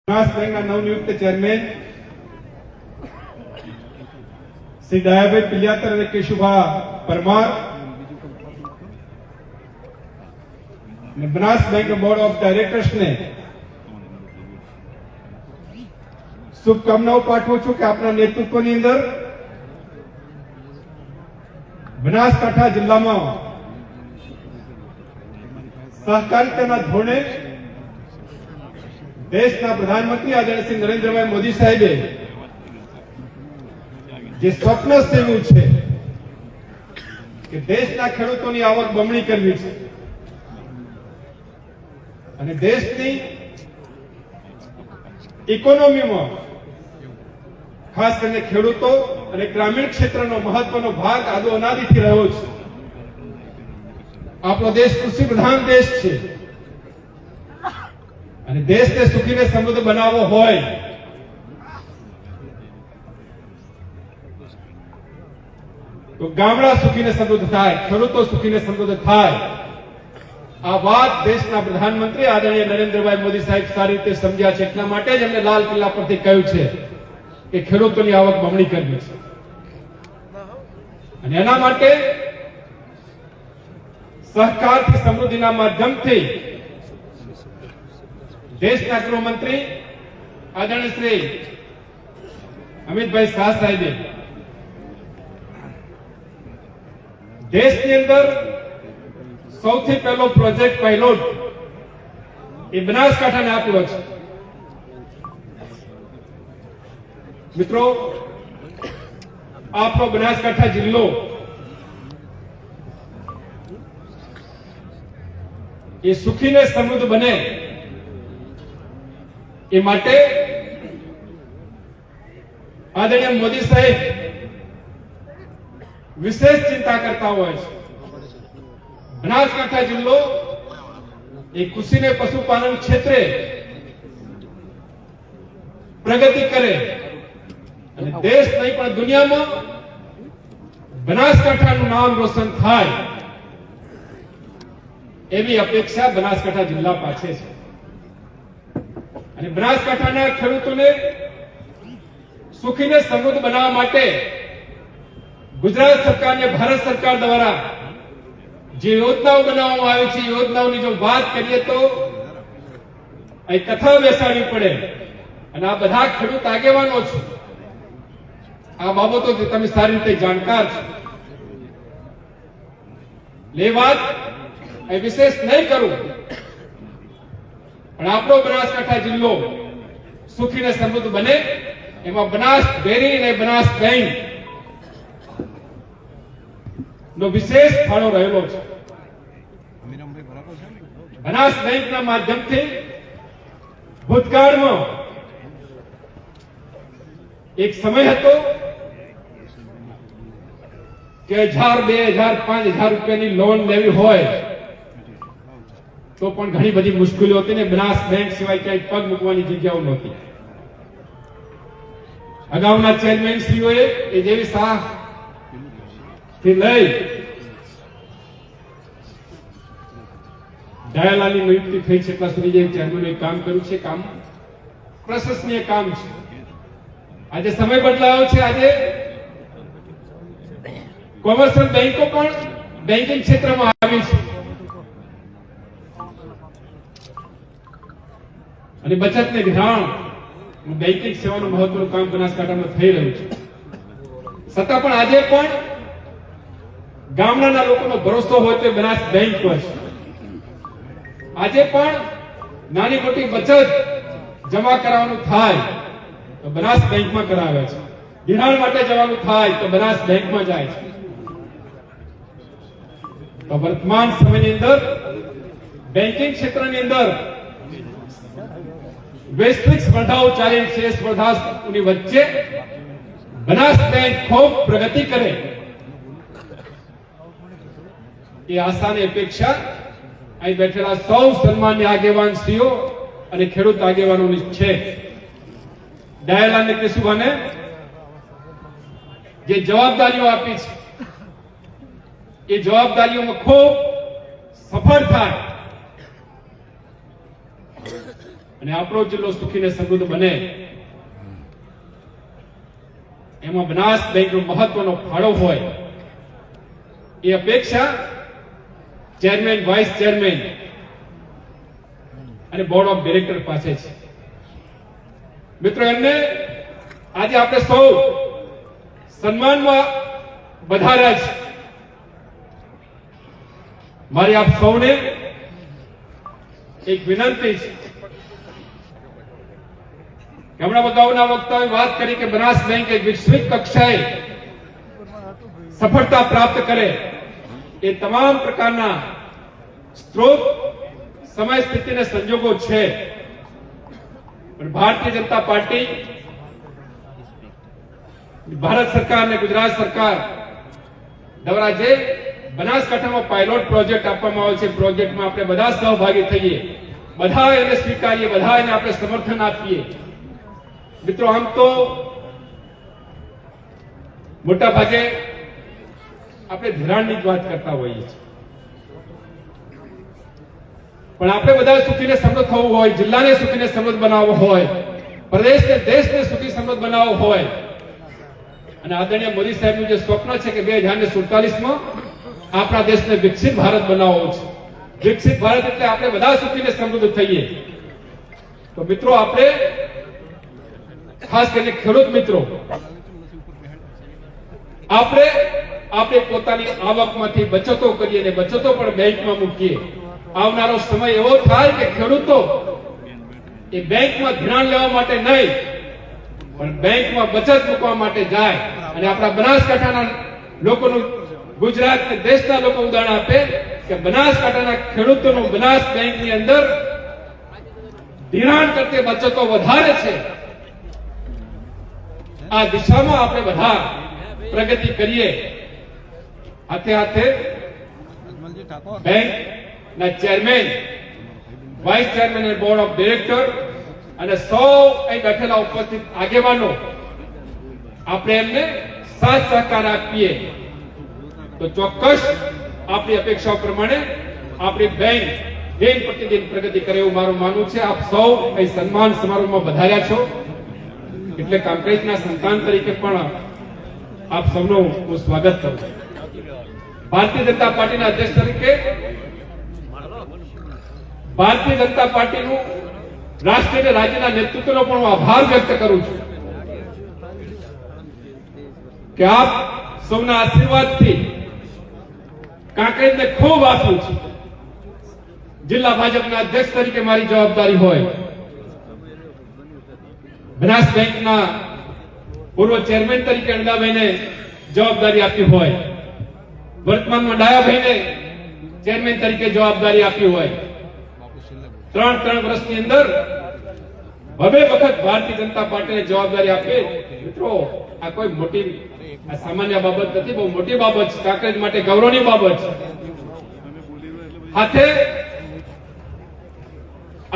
બનાસ બેંકના નવનિયુક્ત ચેરમેન શ્રી દયાભાઈ પિલિયાતર અને કેશુભા પરમાર અને બનાસ બેંક બોર્ડ ઓફ ડાયરેક્ટર્સને શુભકામનાઓ પાઠવું છું કે આપના નેતૃત્વની અંદર બનાસકાંઠા જિલ્લામાં સહકારિતાના ધોરણે દેશના પ્રધાનમંત્રી આદરણીય શ્રી નરેન્દ્રભાઈ મોદી સાહેબે જે સ્વપ્ન સેવ્યું છે કે દેશના ખેડૂતોની આવક બમણી કરવી છે અને દેશની ઇકોનોમીમાં ખાસ કરીને ખેડૂતો અને ગ્રામીણ ક્ષેત્રનો મહત્વનો ભાગ આદો અનાદિથી રહ્યો છે. આપણો દેશ કૃષિ પ્રધાન દેશ છે અને દેશને સુખીને સમૃદ્ધ બનાવવો હોય તો ગામડા સુખીને સમૃદ્ધ થાય, ખેડૂતો સુખીને સમૃદ્ધ થાય. આ વાત દેશના પ્રધાનમંત્રી આદરણીય નરેન્દ્રભાઈ મોદી સાહેબ સારી રીતે સમજ્યા છે. એટલા માટે જ એમને લાલ કિલ્લા પરથી કહ્યું છે કે ખેડૂતોની આવક બમણી કરવી છે અને એના માટે સહકારથી સમૃદ્ધિના માધ્યમથી દેશના ગૃહમંત્રી આદરણીય શ્રી અમિતભાઈ શાહ સાહેબે દેશની અંદર સૌથી પહેલો પ્રોજેક્ટ પાયલોટ એ બનાસકાંઠાને આપ્યો છે. મિત્રો, આપણો બનાસકાંઠા જિલ્લો એ સુખીને સમૃદ્ધ બને એ માટે આદરણીય મોદી સાહેબ વિશેષ ચિંતા કરતા હોય છે. બનાસકાંઠા જિલ્લો એ કૃષિ ને પશુપાલન ક્ષેત્રે પ્રગતિ કરે અને દેશ નહીં પણ દુનિયામાં બનાસકાંઠાનું નામ રોશન થાય એવી અપેક્ષા બનાસકાંઠા જિલ્લા પાસે છે. અને બનાસકાંઠાના ખેડૂતોને સુખીને સમૃદ્ધ બનાવવા માટે ગુજરાત સરકાર અને ભારત સરકાર દ્વારા જે યોજનાઓ બનાવવામાં આવી છે, યોજનાઓની જો વાત કરીએ તો અહીં કથા બેસાડવી પડે અને આ બધા ખેડૂત આગેવાનો છે. આ બાબતો તમે સારી રીતે જાણકાર છો. એ વાત વિશેષ નહીં કરું, પણ આપણો બનાસકાંઠા જિલ્લો સુખીને સમૃદ્ધ બને એમાં બનાસ ડેરી અને બનાસ બેંક નો વિશેષ ફાળો રહેલો છે. બનાસ બેંકના માધ્યમથી ભૂતકાળમાં એક સમય હતો કે 1000, 2000, 5000 રૂપિયાની લોન લેવી હોય તો પણ ઘણી બધી મુશ્કેલીઓ હતી ને બનાસ બેંક સિવાય ક્યાંય પગ મૂકવાની જગ્યાઓ નહોતી. અગાઉના ચેરમેન શ્રીઓએ એ જેવી શાહ થી લઈ દયાલાલની નિયુક્તિ થઈ છે ત્યાં સુધી જે ચેરમેનોએ કામ કર્યું છે, કામ પ્રશંસનીય કામ છે. આજે સમય બદલાયો છે. આજે કોમર્શિયલ બેંકો પણ બેન્કિંગ ક્ષેત્રમાં આવી છે અને બચત ને ધિરાણ બેન્કિંગ સેવાનું મહત્વનું કામ બનાસકાંઠામાં થઈ રહ્યું છે. છતાં પણ આજે પણ ગામડાના લોકોનો ભરોસો હોય તો બનાસ બેંક પર છે. આજે પણ નાની મોટી બચત જમા કરાવવાનું થાય તો બનાસ બેંકમાં કરાવે છે. ધિરાણ માટે જવાનું થાય તો બનાસ બેંકમાં જાય છે. તો વર્તમાન સમયની અંદર બેન્કિંગ ક્ષેત્રની અંદર વૈશ્વિક સ્પર્ધાઓ ચાલી છે. સ્પર્ધાની વચ્ચે બનાસ બેંક ખૂબ પ્રગતિ કરે એ આશા અને અપેક્ષા અહીં બેઠેલા સૌ સન્માનીય આગેવાન શ્રીઓ અને ખેડૂત આગેવાનોની છે. દયાલાલ અને કેશુભાને જે જવાબદારીઓ આપી છે એ જવાબદારીઓમાં ખૂબ સફળ થાય અને આપણો જિલ્લો સુખી ને સમૃદ્ધ બને, એમાં બનાસ બેંકનો મહત્વનો ફાળો હોય એ અપેક્ષા ચેરમેન, વાઇસ ચેરમેન અને બોર્ડ ઓફ ડિરેક્ટર પાસે છે. મિત્રો, એમને આજે આપણે સૌ સન્માનમાં વધાર્યા છે. મારી આપ સૌને એક વિનંતી છે કે હમણાં અગાઉના વક્તાએ વાત કરી કે બનાસ બેંક એક વૈશ્વિક કક્ષાએ સફળતા પ્રાપ્ત કરે એ તમામ પ્રકારના સ્ત્રોત, સમય, સ્થિતિ અને સંજોગો છે. પણ ભારતીય જનતા પાર્ટી, ભારત સરકાર અને ગુજરાત સરકાર દ્વારા જે બનાસકાંઠામાં પાયલોટ પ્રોજેક્ટ આપવામાં આવે છે, પ્રોજેક્ટમાં આપણે બધા સહભાગી થઈએ, બધા એને સ્વીકારીએ, બધા એને આપણે સમર્થન આપીએ. મિત્રો, આમ તો મોટા ભાગે આપણે ધિરાણની જ વાત કરતા હોઈએ છીએ, પણ આપણે બધા સુખીને સમૃદ્ધ થવું હોય, જિલ્લાને સુખીને સમૃદ્ધ બનાવવો હોય, પ્રદેશને, દેશને સુખી સમૃદ્ધ બનાવવો હોય, અને આદરણીય મોદી સાહેબનું જે સ્વપ્ન છે કે 2047માં આપણા દેશને વિકસિત ભારત બનાવવો છે. વિકસિત ભારત એટલે આપણે બધા સુખીને સમૃદ્ધ થઈએ. તો મિત્રો, આપણે ખાસ કરીને ખેડૂત મિત્રો, આપણે પોતાની આવકમાંથી બચતો કરીએ અને બચતો પણ બેંકમાં મૂકીએ. આવનારો સમય એવો થાય કે ખેડૂતો એ બેંકમાં ધિરાણ લેવા માટે નહીં, પણ બેંકમાં બચત મૂકવા માટે જાય. અને આપણા બનાસકાંઠાના લોકોનું, ગુજરાત અને દેશના લોકો ઉદાહરણ આપે કે બનાસકાંઠાના ખેડૂતોનું બનાસ બેંકની અંદર ધિરાણ કરતી બચતો વધારે છે. આ દિશામાં આપણે બધા પ્રગતિ કરીએ. હાથે હાથે બેંકના ચેરમેન, વાઇસ ચેરમેન અને બોર્ડ ઓફ ડિરેક્ટર અને સૌ અહીં બેઠેલા ઉપસ્થિત આગેવાનો, આપણે એમને સાથ સહકાર આપીએ તો ચોક્કસ આપણી અપેક્ષાઓ પ્રમાણે આપણી બેંક દિન પ્રતિદિન પ્રગતિ કરે એવું મારું માનવું છે. આપ સૌ અહીં સન્માન સમારોહમાં વધાર્યા છો, એટલે કાંકરેજના સંતાન તરીકે પણ આપ સૌનું હું સ્વાગત કરું છું. ભારતીય જનતા પાર્ટીના અધ્યક્ષ તરીકે ભારતીય જનતા પાર્ટીનું રાષ્ટ્ર અને રાજ્યના નેતૃત્વનો પણ હું આભાર વ્યક્ત કરું છું કે આપ સૌના આશીર્વાદથી કાંકરેજને ખૂબ આપ્યું છે. જિલ્લા ભાજપના અધ્યક્ષ તરીકે મારી જવાબદારી હોય, બનાસ બેંકના પૂર્વ ચેરમેન તરીકે અંડાભાઈને જવાબદારી આપી હોય, વર્તમાનમાં ડાયાભાઈને ચેરમેન તરીકે જવાબદારી આપી હોય, ત્રણ વર્ષની અંદર હવે વખત ભારતીય જનતા પાર્ટીને જવાબદારી આપી. મિત્રો, આ કોઈ મોટી, આ સામાન્ય બાબત નથી, બહુ મોટી બાબત છે. કાંકરેજ માટે ગૌરવની બાબત છે. સાથે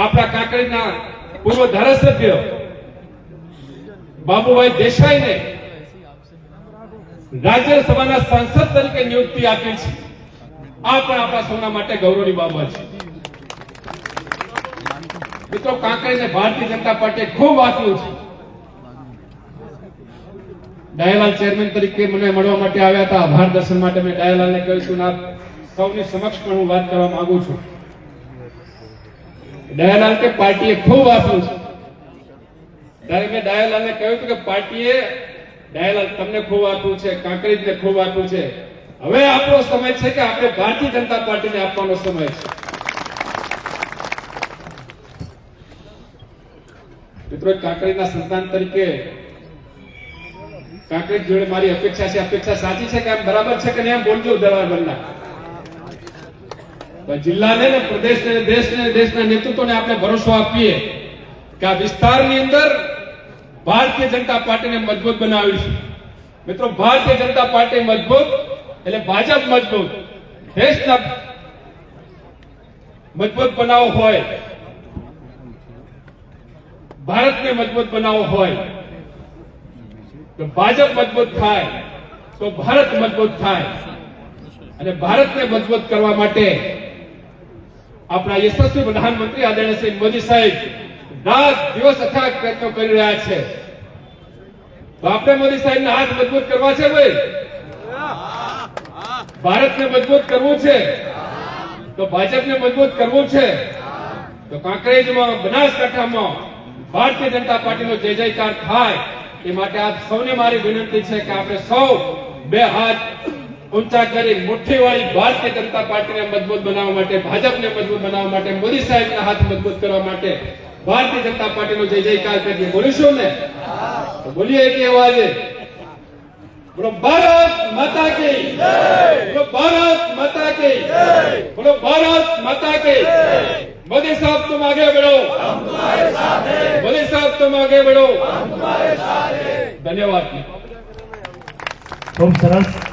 આપણા કાંકરેજના પૂર્વ ધારાસભ્ય બાબુભાઈ દેસાઈને રાજ્યસભાના સાંસદ તરીકે નિયુક્તિ આપી છે. આ પણ આપણા સૌના માટે ગૌરવની બાબત છે. મિત્રો, કાંકરેજને ભારતીય જનતા પાર્ટીએ ખૂબ આપ્યું છે. ડાયાલાલ ચેરમેન તરીકે મને મળવા માટે આવ્યા હતા, આભાર દર્શન માટે. મેં ડાયાલાલને કહ્યું હતું, આપ સૌની સમક્ષ પણ હું વાત કરવા માંગુ છું. ડાયાલાલ કે પાર્ટીએ ખૂબ આપ્યું છે. ત્યારે મેં ડાયાલાલને કહ્યું હતું કે પાર્ટીએ, ડાયાલાલ, તમને ખૂબ આપ્યું છે, કાંકરેજને ખૂબ આપ્યું છે. હવે આપણો સમય છે કે આપણે ભારતીય જનતા પાર્ટીને આપવાનો સમય છે. મિત્રો, કાંકરેજના સંતાન તરીકે કાંકરેજ જોડે મારી અપેક્ષા છે. અપેક્ષા સાચી છે કે આમ બરાબર છે કે નહીં, આમ બોલજો દરબારના. જિલ્લાને, પ્રદેશને, દેશને, દેશના નેતૃત્વને આપણે ભરોસો આપીએ કે આ વિસ્તારની અંદર ભારતીય જનતા પાર્ટીને મજબૂત બનાવીશું. મિત્રો, ભારતીય જનતા પાર્ટી મજબૂત એટલે ભાજપ મજબૂત. દેશના મજબૂત બનાવવો હોય, ભારતને મજબૂત બનાવવો હોય તો ભાજપ મજબૂત થાય તો ભારત મજબૂત થાય. અને ભારતને મજબૂત કરવા માટે આપણા યશસ્વી પ્રધાનમંત્રી આદરણીય શ્રી મોદી સાહેબ રાત દિવસ અથાગ પ્રયત્નો કરી રહ્યા છે. તો આપણે મોદી સાહેબના હાથ મજબૂત કરવા છે ભાઈ, ભારતને મજબૂત કરવું છે, તો ભાજપને મજબૂત કરવું છે, તો કાંકરેજમાં બનાસકાંઠામાં ભારતીય જનતા પાર્ટીનો જય જયકાર થાય એ માટે આપ સૌને મારી વિનંતી છે કે આપણે સૌ બે હાથ ઊંચા કરી મુઠ્ઠીવાળી ભારતીય જનતા પાર્ટીને મજબૂત બનાવવા માટે, ભાજપને મજબૂત બનાવવા માટે, મોદી સાહેબના હાથ મજબૂત કરવા માટે ભારતીય જનતા પાર્ટીનો જય જયકાર કરીએ. બોલીશું ને? તો બોલીએ કે અવાજે બોલો ભારત માતા કી જય, બોલો ભારત માતા કી જય, બોલો ભારત માતા કી જય. मोदी साहब तुम आगे बढ़ो, हम तुम्हारे साथ हैं. मोदी साहब तुम आगे बढ़ो, हम तुम्हारे साथ हैं. धन्यवाद. खूब सरस.